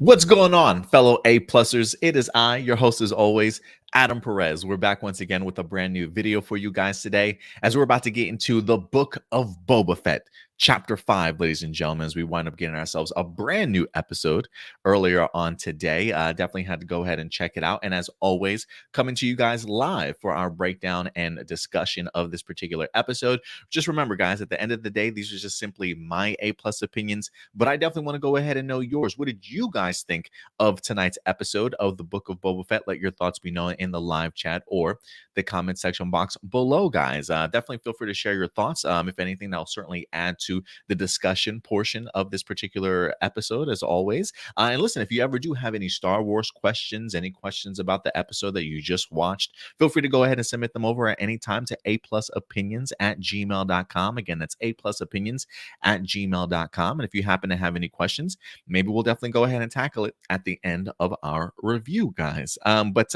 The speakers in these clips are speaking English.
What's going on, fellow A-plussers? It is I, your host as always, Adam Perez. We're back once again with a brand new video for you guys today as we're about to get into the Book of Boba Fett, Chapter 5, ladies and gentlemen, as we wind up getting ourselves a brand new episode earlier on today. Definitely had to go ahead and check it out. And as always, coming to you guys live for our breakdown and discussion of this particular episode. Just remember, guys, at the end of the day, these are just simply my A-plus opinions, but I definitely want to go ahead and know yours. What did you guys think of tonight's episode of the Book of Boba Fett? Let your thoughts be known in the live chat or the comment section box below, guys. Definitely feel free to share your thoughts. If anything, that'll certainly add to the discussion portion of this particular episode, as always. And listen, if you ever do have any Star Wars questions, any questions about the episode that you just watched, feel free to go ahead and submit them over at any time to aplusopinions@gmail.com. Again, that's aplusopinions@gmail.com. And if you happen to have any questions, maybe we'll definitely go ahead and tackle it at the end of our review, guys. Let's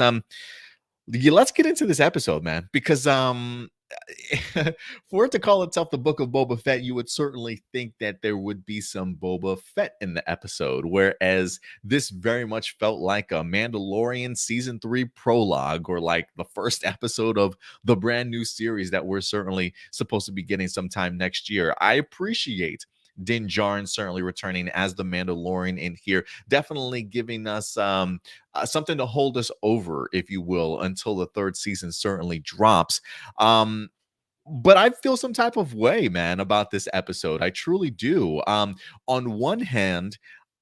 get into this episode, man, because for it to call itself the Book of Boba Fett, you would certainly think that there would be some Boba Fett in the episode, whereas this very much felt like a Mandalorian season 3 prologue, or like the first episode of the brand new series that we're certainly supposed to be getting sometime next year. I appreciate Din Djarin certainly returning as the Mandalorian in here, definitely giving us something to hold us over, if you will, until the third season certainly drops. But I feel some type of way, man, about this episode. I truly do. On one hand,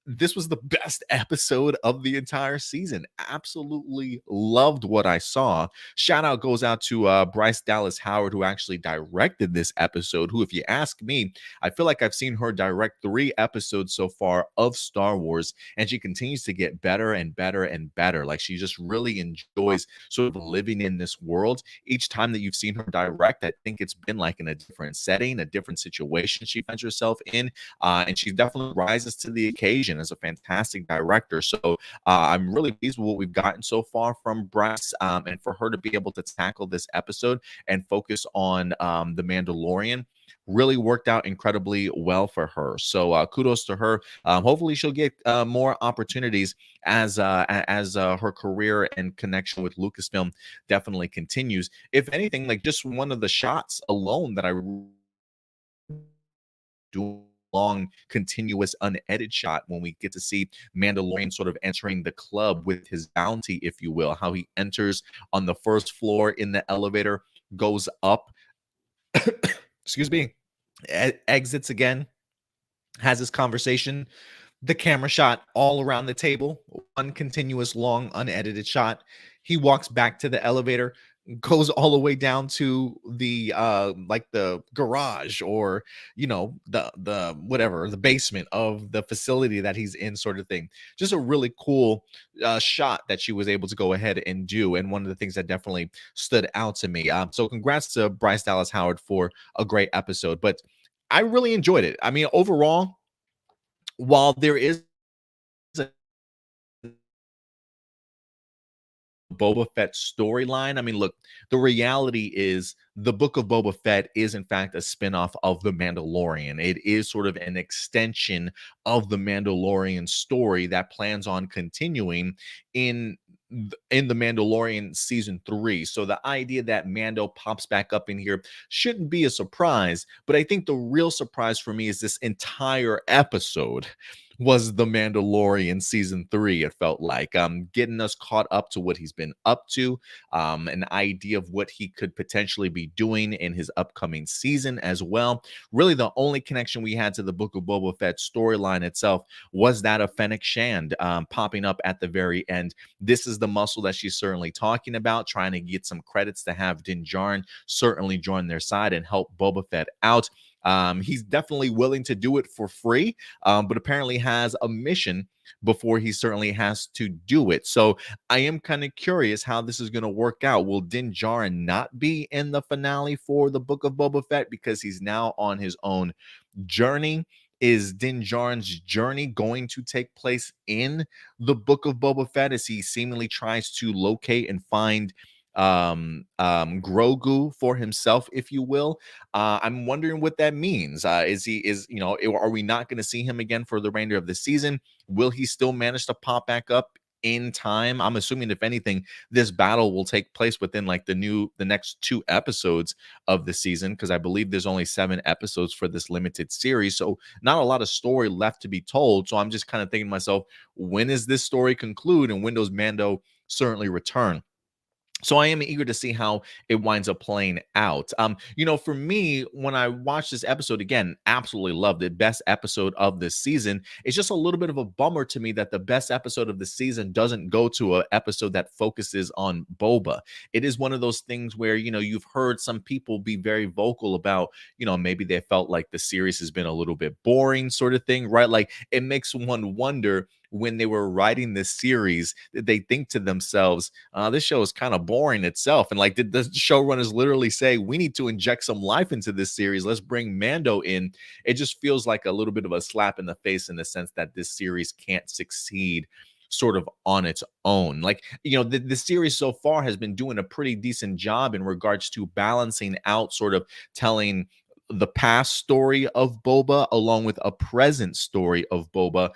this was the best episode of the entire season. Absolutely loved what I saw. Shout out goes out to Bryce Dallas Howard, who actually directed this episode, who, if you ask me, I feel like I've seen her direct 3 episodes so far of Star Wars, and she continues to get better and better and better. Like, she just really enjoys sort of living in this world. Each time that you've seen her direct, I think it's been like in a different setting, a different situation she finds herself in, and she definitely rises to the occasion as a fantastic director. So I'm really pleased with what we've gotten so far from Bryce, and for her to be able to tackle this episode and focus on the Mandalorian really worked out incredibly well for her. So kudos to her. Hopefully she'll get more opportunities as her career and connection with Lucasfilm definitely continues. If anything, like just one of the shots alone that I do, long, continuous, unedited shot when we get to see Mandalorian sort of entering the club with his bounty, if you will, how he enters on the first floor in the elevator, goes up, excuse me, exits again, has this conversation, the camera shot all around the table, one continuous, long, unedited shot. He walks back to the elevator, goes all the way down to the like the garage, or the whatever, the basement of the facility that he's in, sort of thing. Just a really cool shot that she was able to go ahead and do, and one of the things that definitely stood out to me. So congrats to Bryce Dallas Howard for a great episode. But I really enjoyed it. I mean, overall, while there is a Boba Fett storyline, I mean, look, the reality is the Book of Boba Fett is, in fact, a spinoff of The Mandalorian. It is sort of an extension of the Mandalorian story that plans on continuing in the Mandalorian season 3. So the idea that Mando pops back up in here shouldn't be a surprise. But I think the real surprise for me is this entire episode was the Mandalorian season 3. It felt like getting us caught up to what he's been up to, an idea of what he could potentially be doing in his upcoming season as well. Really, the only connection we had to the Book of Boba Fett storyline itself was that of Fennec Shand popping up at the very end. This is the muscle that she's certainly talking about, trying to get some credits to have Din Djarin certainly join their side and help Boba Fett out. He's definitely willing to do it for free, but apparently has a mission before he certainly has to do it. So I am kind of curious how this is going to work out. Will Din Djarin not be in the finale for the Book of Boba Fett because he's now on his own journey? Is Din Djarin's journey going to take place in the Book of Boba Fett as he seemingly tries to locate and find Grogu for himself, if you will. I'm wondering what that means. Are we not going to see him again for the remainder of the season? Will he still manage to pop back up in time? I'm assuming, if anything, this battle will take place within like the next 2 episodes of the season, because I believe there's only 7 episodes for this limited series. So not a lot of story left to be told. So I'm just kind of thinking to myself, when is this story conclude, and when does Mando certainly return? So I am eager to see how it winds up playing out. For me, when I watched this episode again, absolutely loved it. Best episode of this season. It's just a little bit of a bummer to me that the best episode of the season doesn't go to an episode that focuses on Boba. It is one of those things where, you've heard some people be very vocal about, maybe they felt like the series has been a little bit boring, sort of thing, right? Like, it makes one wonder, when they were writing this series, did they think to themselves, this show is kind of boring itself? And like, did the showrunners literally say, we need to inject some life into this series? Let's bring Mando in. It just feels like a little bit of a slap in the face, in the sense that this series can't succeed sort of on its own. Like, the series so far has been doing a pretty decent job in regards to balancing out, sort of telling the past story of Boba along with a present story of Boba.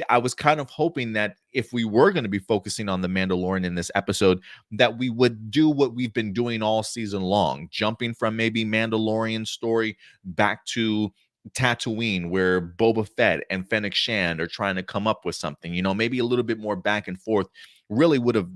I was kind of hoping that if we were going to be focusing on the Mandalorian in this episode, that we would do what we've been doing all season long, jumping from maybe Mandalorian story back to Tatooine, where Boba Fett and Fennec Shand are trying to come up with something. Maybe a little bit more back and forth really would have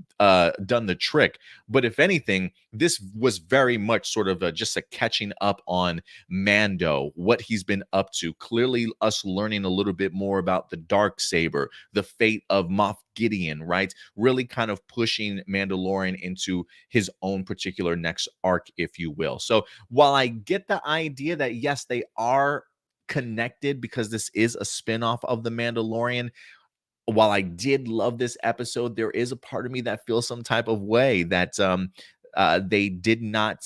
done the trick. But if anything, this was very much sort of just a catching up on Mando, what he's been up to. Clearly, us learning a little bit more about the Darksaber, the fate of Moff Gideon, right? Really kind of pushing Mandalorian into his own particular next arc, if you will. So while I get the idea that, yes, they are connected because this is a spin-off of the Mandalorian, while I did love this episode, there is a part of me that feels some type of way that they did not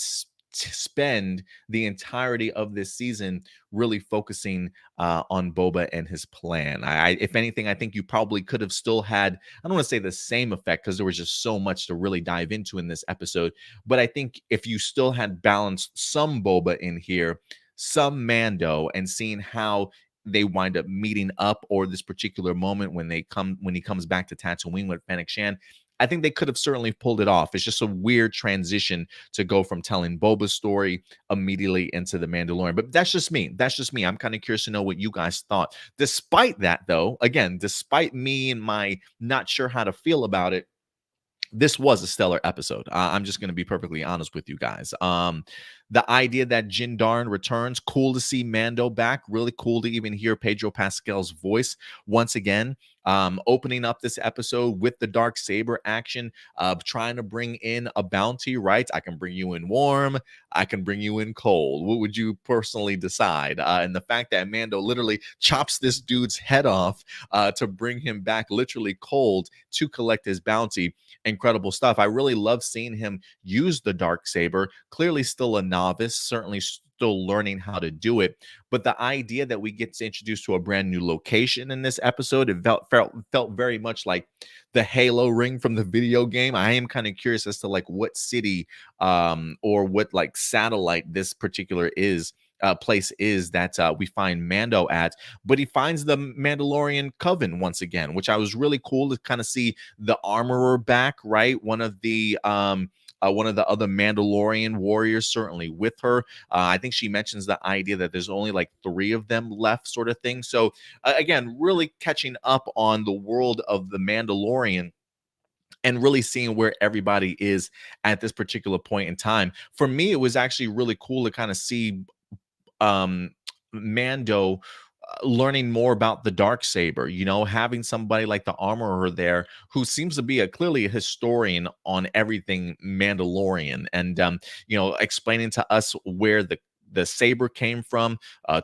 spend the entirety of this season really focusing on Boba and his plan. If anything, I think you probably could have still had, I don't want to say the same effect, because there was just so much to really dive into in this episode. But I think if you still had balanced some Boba in here, some Mando, and seeing how they wind up meeting up, or this particular moment when he comes back to Tatooine with Fennec Shand, I think they could have certainly pulled it off. It's just a weird transition to go from telling Boba's story immediately into the Mandalorian. But that's just me. That's just me. I'm kind of curious to know what you guys thought. Despite that, though, again, despite me and my not sure how to feel about it, this was a stellar episode. I'm just going to be perfectly honest with you guys. The idea that Din Djarin returns, cool to see Mando back. Really cool to even hear Pedro Pascal's voice once again. Opening up this episode with the Darksaber action of trying to bring in a bounty, right? I can bring you in warm, I can bring you in cold. What would you personally decide? And the fact that Mando literally chops this dude's head off to bring him back literally cold to collect his bounty. Incredible stuff. I really love seeing him use the Darksaber. Clearly still a novice, certainly still learning how to do it. But the idea that we get to introduce to a brand new location in this episode, it felt very much like the Halo ring from the video game. I am kind of curious as to like what city or what like satellite this particular place is that we find Mando at. But he finds the Mandalorian coven once again, which I was really cool to kind of see the armorer back, right? One of the other Mandalorian warriors, certainly with her. I think she mentions the idea that there's only like 3 of them left, sort of thing. So again, really catching up on the world of the Mandalorian and really seeing where everybody is at this particular point in time. For me, it was actually really cool to kind of see um Mando learning more about the Darksaber, having somebody like the armorer there who seems to be clearly a historian on everything Mandalorian, and explaining to us where the saber came from,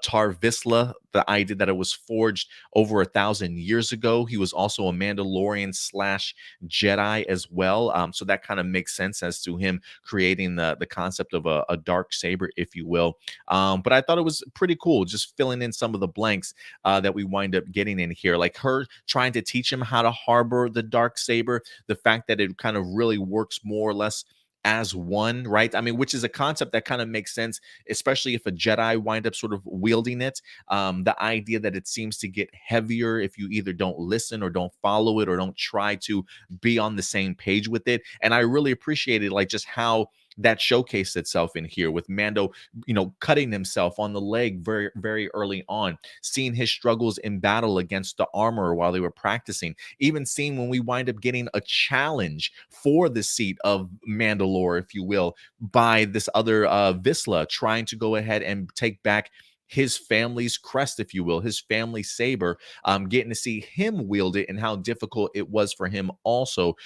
Tar Vizsla, the idea that it was forged over 1,000 years ago. He was also a Mandalorian slash Jedi as well. So that kind of makes sense as to him creating the concept of a dark saber, if you will. But I thought it was pretty cool, just filling in some of the blanks that we wind up getting in here, like her trying to teach him how to harbor the dark saber, the fact that it kind of really works more or less as one, right? I mean, which is a concept that kind of makes sense, especially if a Jedi wind up sort of wielding it. The idea that it seems to get heavier if you either don't listen or don't follow it or don't try to be on the same page with it. And I really appreciated like just how that showcased itself in here with Mando, cutting himself on the leg very, very early on, seeing his struggles in battle against the armorer while they were practicing, even seeing when we wind up getting a challenge for the seat of Mandalore, if you will, by this other Visla trying to go ahead and take back his family's crest, if you will, his family saber, getting to see him wield it and how difficult it was for him also,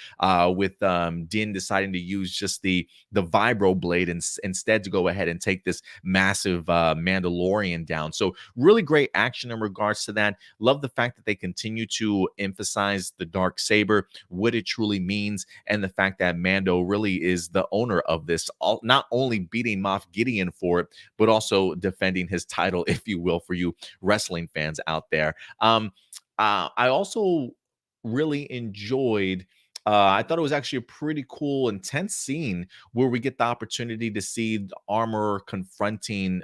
with Din deciding to use just the vibro blade instead to go ahead and take this massive Mandalorian down. So really great action in regards to that. Love the fact that they continue to emphasize the Darksaber, what it truly means, and the fact that Mando really is the owner of this, not only beating Moff Gideon for it, but also defending his title, if you will, for you wrestling fans out there. I also really enjoyed. I thought it was actually a pretty cool, intense scene where we get the opportunity to see the armor confronting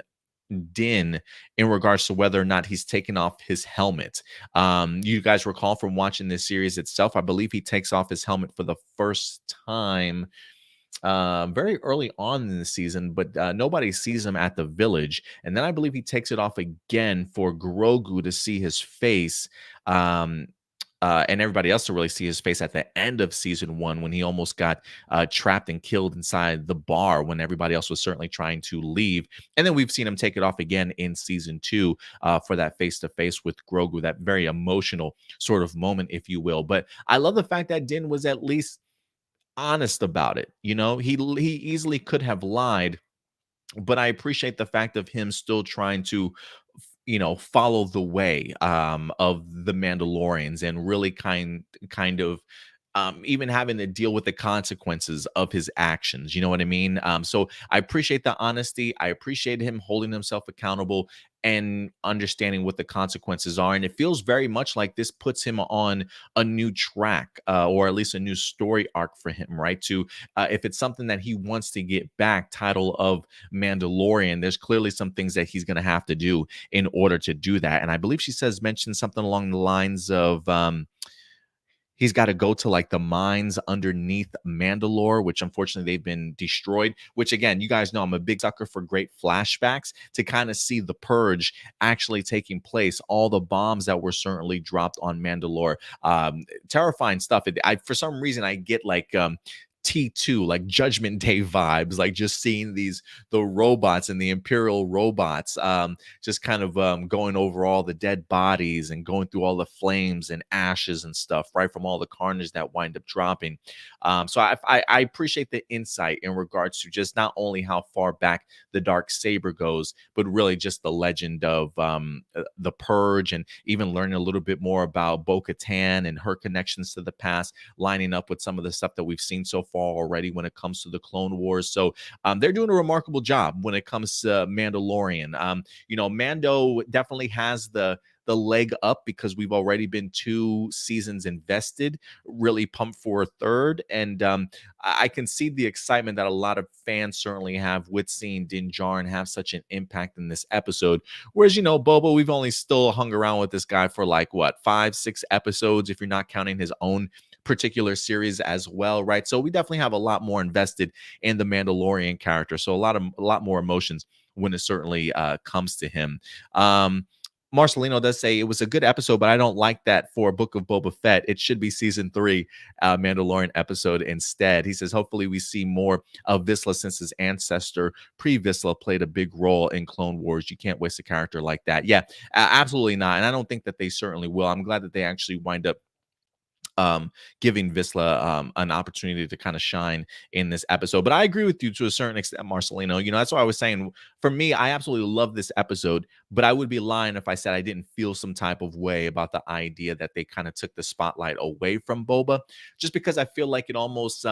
Din in regards to whether or not he's taken off his helmet. You guys recall from watching this series itself, I believe he takes off his helmet for the first time very early on in the season, but nobody sees him at the village. And then I believe he takes it off again for Grogu to see his face. And everybody else to really see his face at the end of season one when he almost got trapped and killed inside the bar when everybody else was certainly trying to leave. And then we've seen him take it off again in season two for that face to face with Grogu, that very emotional sort of moment, if you will. But I love the fact that Din was at least honest about it. He easily could have lied, but I appreciate the fact of him still trying to follow the way of the Mandalorians and really kind of even having to deal with the consequences of his actions. You know what I mean? So I appreciate the honesty. I appreciate him holding himself accountable and understanding what the consequences are. And it feels very much like this puts him on a new track, or at least a new story arc for him, right? To if it's something that he wants to get back, title of Mandalorian, there's clearly some things that he's going to have to do in order to do that. And I believe she mentioned something along the lines of he's got to go to like the mines underneath Mandalore, which unfortunately they've been destroyed. Which again, you guys know I'm a big sucker for great flashbacks to kind of see the purge actually taking place. All the bombs that were certainly dropped on Mandalore, terrifying stuff. For some reason I get like T2, like Judgment Day vibes, like just seeing the robots and the Imperial robots, just kind of going over all the dead bodies and going through all the flames and ashes and stuff, right, from all the carnage that wind up dropping. So I appreciate the insight in regards to just not only how far back the Darksaber goes, but really just the legend of the Purge, and even learning a little bit more about Bo-Katan and her connections to the past, lining up with some of the stuff that we've seen so far already when it comes to the Clone Wars. So they're doing a remarkable job when it comes to Mandalorian. Mando definitely has the leg up because we've already been 2 seasons invested, really pumped for a third. And I can see the excitement that a lot of fans certainly have with seeing Din Djarin have such an impact in this episode. Whereas, Boba, we've only still hung around with this guy for like, what, 5-6 episodes, if you're not counting his own particular series as well, right? So we definitely have a lot more invested in the Mandalorian character. So a lot more emotions when it certainly comes to him. Marcelino does say it was a good episode, but I don't like that for Book of Boba Fett. It should be season 3 Mandalorian episode instead. He says, hopefully we see more of Visla since his ancestor pre-Visla played a big role in Clone Wars. You can't waste a character like that. Yeah, absolutely not. And I don't think that they certainly will. I'm glad that they actually wind up giving Visla an opportunity to kind of shine in this episode. But I agree with you to a certain extent, Marcelino. That's why I was saying, for me, I absolutely love this episode, but I would be lying if I said I didn't feel some type of way about the idea that they kind of took the spotlight away from Boba, just because I feel like it almost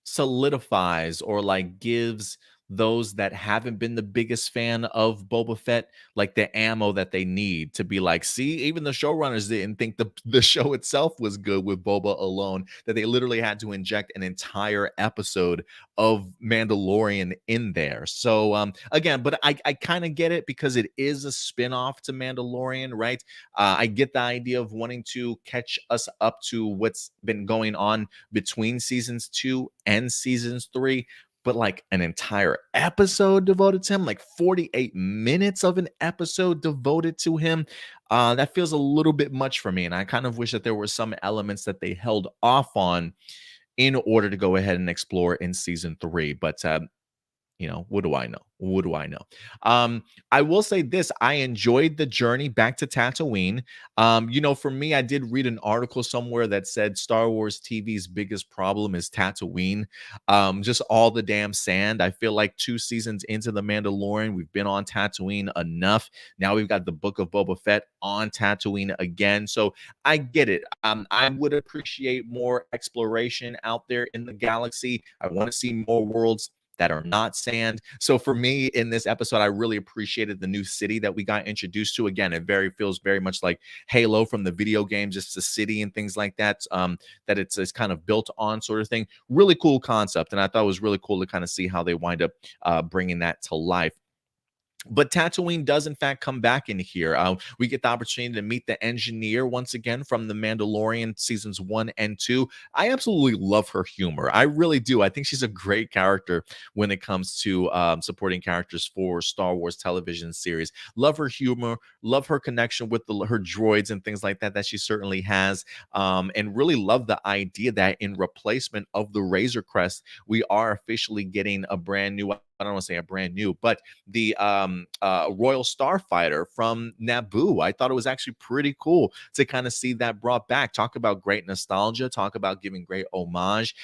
solidifies or like gives those that haven't been the biggest fan of Boba Fett like the ammo that they need to be like, see, even the showrunners didn't think the show itself was good with Boba alone, that they literally had to inject an entire episode of Mandalorian in there. So again, but I kind of get it because it is a spin-off to Mandalorian, right? I get the idea of wanting to catch us up to what's been going on between seasons 2 and seasons 3, but like an entire episode devoted to him, like 48 minutes of an episode devoted to him, that feels a little bit much for me. And I kind of wish that there were some elements that they held off on in order to go ahead and explore in season 3. But what do I know? What do I know? I will say this: I enjoyed the journey back to Tatooine. For me, I did read an article somewhere that said Star Wars TV's biggest problem is Tatooine. Just all the damn sand. I feel like 2 seasons into The Mandalorian, we've been on Tatooine enough. Now we've got the Book of Boba Fett on Tatooine again. So I get it. I would appreciate more exploration out there in the galaxy. I want to see more worlds that are not sand. So for me in this episode, I really appreciated the new city that we got introduced to. Again, it feels very much like Halo from the video game, just a city and things like that. That it's kind of built on sort of thing. Really cool concept, and I thought it was really cool to kind of see how they wind up bringing that to life. But Tatooine does, in fact, come back in here. We get the opportunity to meet the engineer once again from The Mandalorian seasons 1 and 2. I absolutely love her humor. I really do. I think she's a great character when it comes to supporting characters for Star Wars television series. Love her humor. Love her connection with her droids and things like that she certainly has. And really love the idea that in replacement of the Razor Crest, we are officially getting a brand new, I don't want to say a brand new, but the Royal Starfighter from Naboo. I thought it was actually pretty cool to kind of see that brought back. Talk about great nostalgia. Talk about giving great homage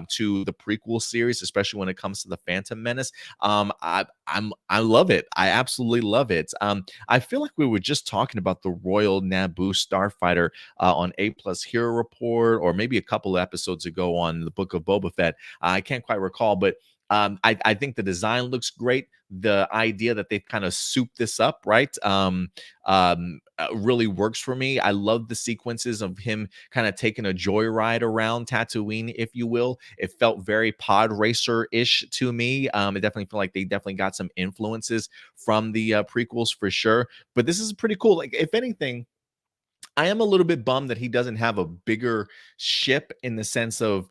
to the prequel series, especially when it comes to the Phantom Menace. I love it. I absolutely love it. I feel like we were just talking about the Royal Naboo Starfighter on A Plus Hero Report, or maybe a couple of episodes ago on the Book of Boba Fett. I can't quite recall, but I think the design looks great. The idea that they've kind of souped this up, right? Really works for me. I love the sequences of him kind of taking a joyride around Tatooine, if you will. It felt very pod racer-ish to me. It definitely felt like they definitely got some influences from the prequels for sure. But this is pretty cool. Like, if anything, I am a little bit bummed that he doesn't have a bigger ship, in the sense of,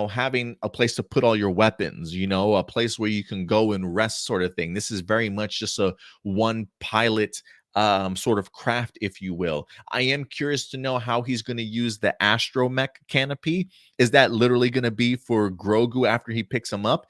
having a place to put all your weapons, a place where you can go and rest sort of thing. This is very much just a one pilot sort of craft, if you will. I am curious to know how he's going to use the astromech canopy. Is that literally going to be for Grogu after he picks him up?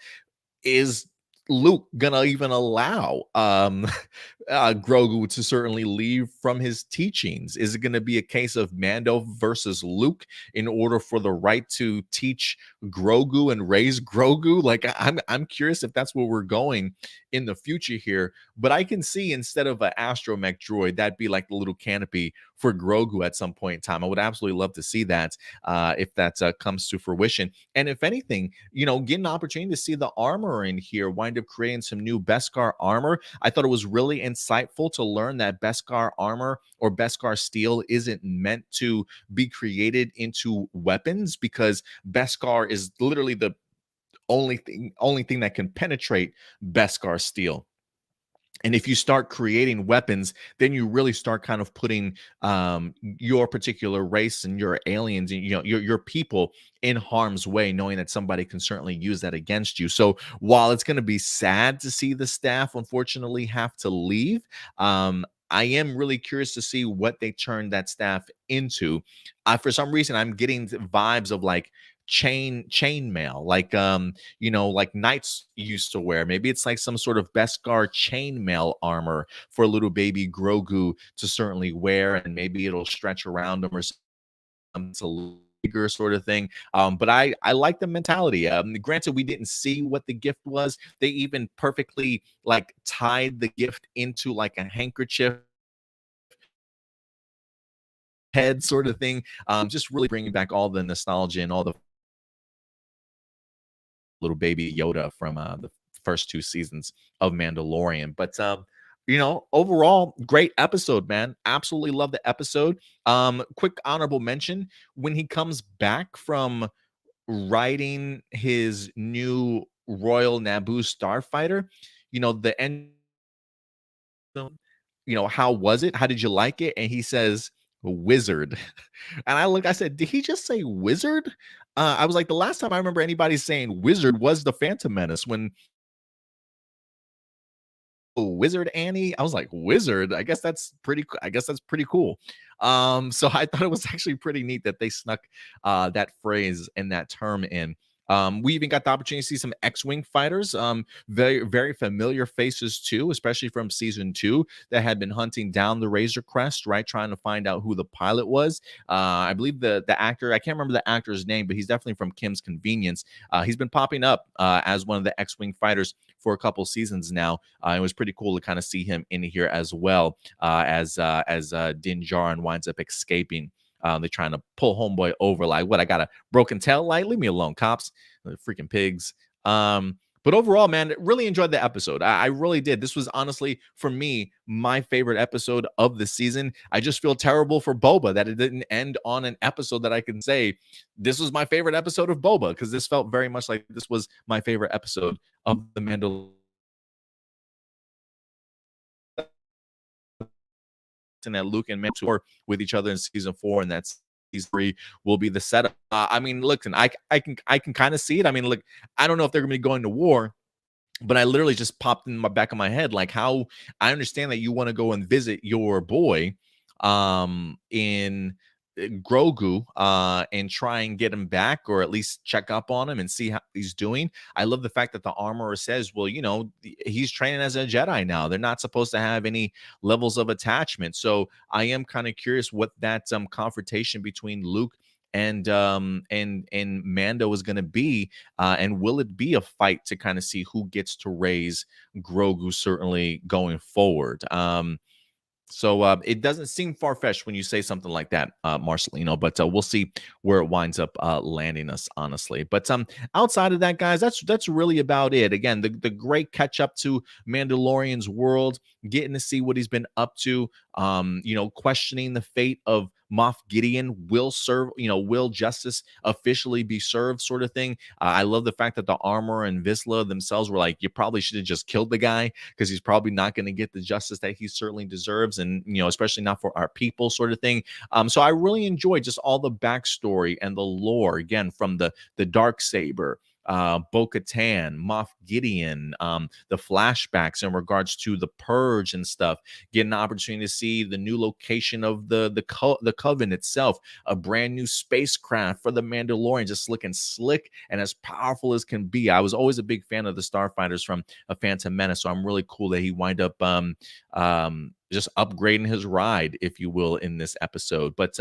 Is Luke gonna even allow Grogu to certainly leave from his teachings? Is it gonna be a case of Mando versus Luke in order for the right to teach Grogu and raise Grogu? Like, I'm curious if that's where we're going in the future here. But I can see, instead of an astromech droid, that'd be like the little canopy for Grogu at some point in time. I would absolutely love to see that if that comes to fruition. And if anything, get an opportunity to see the armor in here, wind up creating some new Beskar armor. I thought it was really insightful to learn that Beskar armor or Beskar steel isn't meant to be created into weapons, because Beskar is literally the only thing that can penetrate Beskar steel. And if you start creating weapons, then you really start kind of putting your particular race and your aliens and your people in harm's way, knowing that somebody can certainly use that against you. So while it's going to be sad to see the staff unfortunately have to leave, I am really curious to see what they turn that staff into. For some reason, I'm getting vibes of like chain mail, like like knights used to wear. Maybe it's like some sort of Beskar chainmail armor for little baby Grogu to certainly wear, and maybe it'll stretch around him or something. It's a bigger sort of thing. But I like the mentality. Granted, we didn't see what the gift was. They even perfectly like tied the gift into like a handkerchief head sort of thing. Just really bringing back all the nostalgia and all the little baby Yoda from the first two seasons of Mandalorian. But overall, great episode, man. Absolutely love the episode. Quick honorable mention when he comes back from riding his new Royal Naboo starfighter, the end, how was it? How did you like it? And he says, wizard. And I said, did he just say wizard? I was like, the last time I remember anybody saying wizard was the Phantom Menace when Wizard Annie. I was like, Wizard. I guess that's pretty cool. So I thought it was actually pretty neat that they snuck that phrase and that term in. We even got the opportunity to see some X-wing fighters, very very familiar faces too, especially from season 2 that had been hunting down the Razor Crest, right, trying to find out who the pilot was. I believe the actor, I can't remember the actor's name, but he's definitely from Kim's Convenience. He's been popping up as one of the X-wing fighters for a couple seasons now. It was pretty cool to kind of see him in here as well, as Din Djarin winds up escaping. They're trying to pull homeboy over, like, what, I got a broken tail light? Leave me alone, cops. Freaking pigs. But overall, man, really enjoyed the episode. I really did. This was honestly, for me, my favorite episode of the season. I just feel terrible for Boba that it didn't end on an episode that I can say this was my favorite episode of Boba, because this felt very much like this was my favorite episode of the Mandalorian. And that Luke and Mentor with each other in season 4, and that's season 3 will be the setup. I mean, listen, I can kind of see it. I mean, look, I don't know if they're gonna be going to war, but I literally just popped in my back of my head, like, how I understand that you want to go and visit your boy in Grogu and try and get him back, or at least check up on him and see how he's doing. I love the fact that the armorer says, well, he's training as a Jedi now. They're not supposed to have any levels of attachment. So I am kind of curious what that confrontation between Luke and Mando is going to be, and will it be a fight to kind of see who gets to raise Grogu, certainly going forward. So it doesn't seem far-fetched when you say something like that, Marcelino, but we'll see where it winds up landing us, honestly. But outside of that, guys, that's really about it. Again, the great catch-up to Mandalorian's world, getting to see what he's been up to, questioning the fate of Moff Gideon. Will justice officially be served, sort of thing. I love the fact that the armor and Vizsla themselves were like, you probably should have just killed the guy, because he's probably not going to get the justice that he certainly deserves, and especially not for our people, sort of thing. So I really enjoyed just all the backstory and the lore, again, from the Darksaber, Bo-Katan, Moff Gideon, the flashbacks in regards to the Purge and stuff, getting an opportunity to see the new location of the Coven itself, a brand new spacecraft for the Mandalorian, just looking slick and as powerful as can be. I was always a big fan of the starfighters from A Phantom Menace, so I'm really cool that he wind up just upgrading his ride, if you will, in this episode. But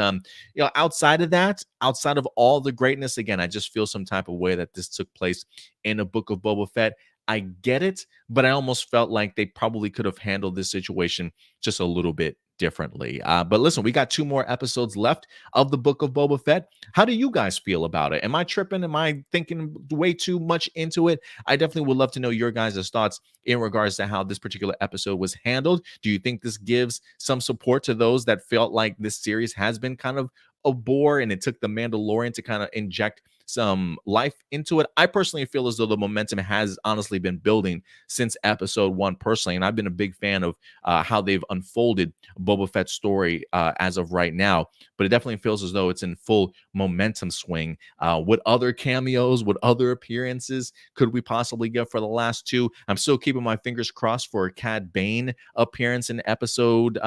outside of that, outside of all the greatness, again, I just feel some type of way that this took place in a Book of Boba Fett. I get it, but I almost felt like they probably could have handled this situation just a little bit differently. But listen, we got 2 more episodes left of the Book of Boba Fett. How do you guys feel about it? Am I tripping? Am I thinking way too much into it? I definitely would love to know your guys' thoughts in regards to how this particular episode was handled. Do you think this gives some support to those that felt like this series has been kind of a bore, and it took the Mandalorian to kind of inject some life into it? I personally feel as though the momentum has honestly been building since episode 1 personally, and I've been a big fan of how they've unfolded Boba Fett's story as of right now, but it definitely feels as though it's in full momentum swing. What other cameos, what other appearances could we possibly get for the last 2? I'm still keeping my fingers crossed for a Cad Bane appearance in episode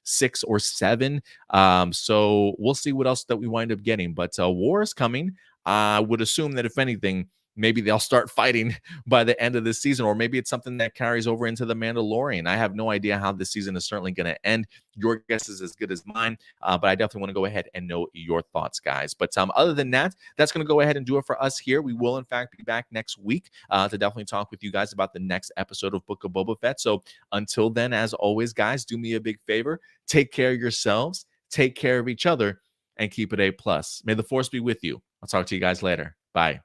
6 or 7. So we'll see what else that we wind up getting, but war is coming. I would assume that if anything, maybe they'll start fighting by the end of this season, or maybe it's something that carries over into the Mandalorian. I have no idea how this season is certainly going to end. Your guess is as good as mine, but I definitely want to go ahead and know your thoughts, guys. But other than that, that's going to go ahead and do it for us here. We will, in fact, be back next week to definitely talk with you guys about the next episode of Book of Boba Fett. So until then, as always, guys, do me a big favor. Take care of yourselves, take care of each other, and keep it A+. May the Force be with you. I'll talk to you guys later. Bye.